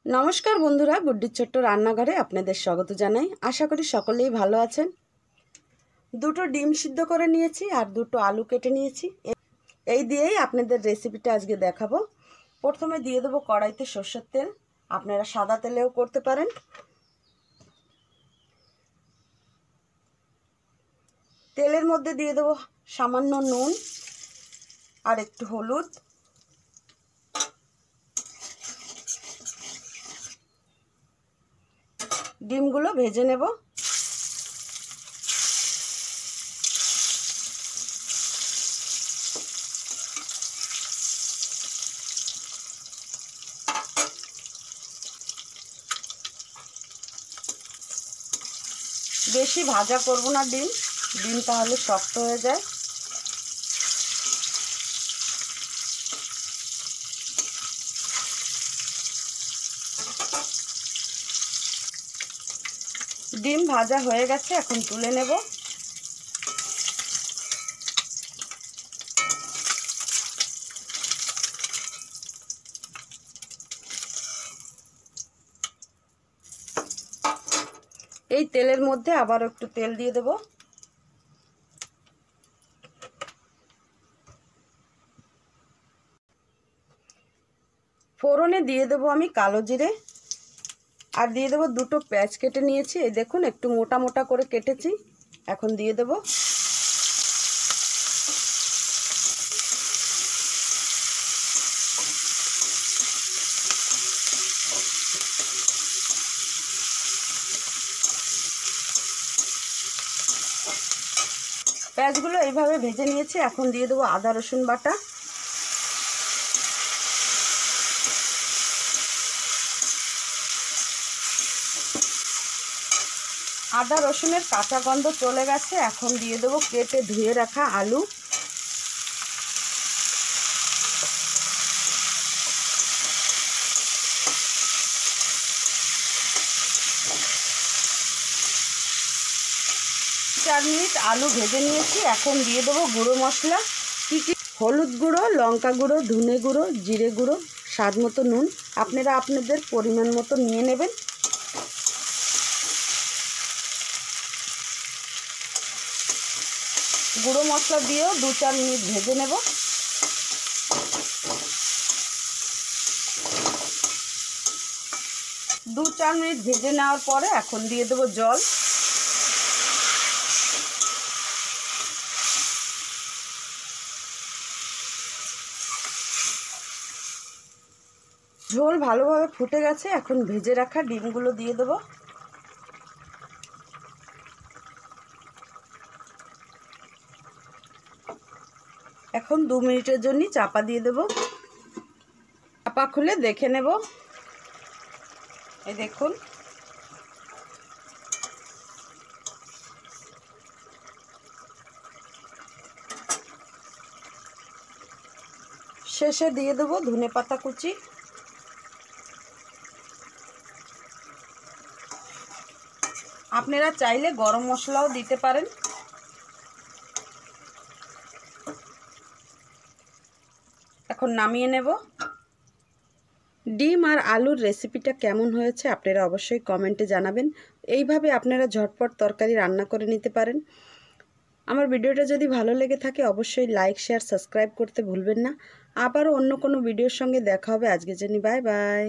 নমস্কার বন্ধুরা, গুড্ডির ছোট্ট রান্নাঘরে আপনাদের স্বাগত জানাই। আশা করি সকলেই ভালো আছেন। দুটো ডিম সিদ্ধ করে নিয়েছি আর দুটো আলু কেটে নিয়েছি। এই দিয়েই আপনাদের রেসিপিটা আজকে দেখাবো। প্রথমে দিয়ে দেবো কড়াইতে সরষের তেল, আপনারা সাদা তেলেও করতে পারেন। তেলের মধ্যে দিয়ে দেবো সামান্য নুন আর একটু হলুদ, ডিমগুলো ভেজে নেব। বেশি ভাজা করব না ডিম তাহলে শক্ত হয়ে যায়। ডিম ভাজা হয়ে গেছে, এখন তুলে নেব। এই তেলের মধ্যে আবার একটু তেল দিয়ে দেব। ফোড়নে দিয়ে দেবো আমি কালো জিরে, আর দিয়ে দেবো দুটো পেঁয়াজ কেটে নিয়েছি। এই দেখুন একটু মোটা মোটা করে কেটেছি। এখন দিয়ে দেব। পেঁয়াজগুলো এইভাবে ভেজে নিয়েছি। এখন দিয়ে দেবো আদা রসুন বাটা, আদা রসুনের কাঁচা গন্ধ চলে গেছে। এখন দিয়ে দেবো কেটে ধুয়ে রাখা আলু, চার মিনিট আলু ভেজে নিয়েছি। এখন দিয়ে দেবো গুঁড়ো মশলা, কি হলুদ গুঁড়ো, লঙ্কা গুঁড়ো, ধনে গুঁড়ো, জিরে গুঁড়ো, স্বাদ মতো নুন। আপনারা আপনাদের পরিমাণ মতো নিয়ে নেবেন। গুঁড়ো মশলা দিয়েও 2-4 মিনিট ভেজে নেব। দু চার মিনিট ভেজে নেওয়ার পরে এখন দিয়ে দেবো জল। ঝোল ভালোভাবে ফুটে গেছে। এখন ভেজে রাখা ডিমগুলো দিয়ে দেবো। এখন 2 মিনিটের জন্য চাপা দিয়ে দেব। চাপা খুলে দেখে নেব। এই দেখুন শেষে দিয়ে দেবো ধনেপাতা কুচি। আপনারা চাইলে গরম মশলাও দিতে পারেন। এখন নামিয়ে নেব। ডিম আর আলুর রেসিপিটা কেমন হয়েছে আপনারা অবশ্যই কমেন্টে জানাবেন। এইভাবে আপনারা ঝটপট তরকারি রান্না করে নিতে পারেন। আমার ভিডিওটা যদি ভালো লেগে থাকে অবশ্যই লাইক, শেয়ার, সাবস্ক্রাইব করতে ভুলবেন না। আবারও অন্য কোনো ভিডিওর সঙ্গে দেখা হবে। আজকের জন্য বাই বাই।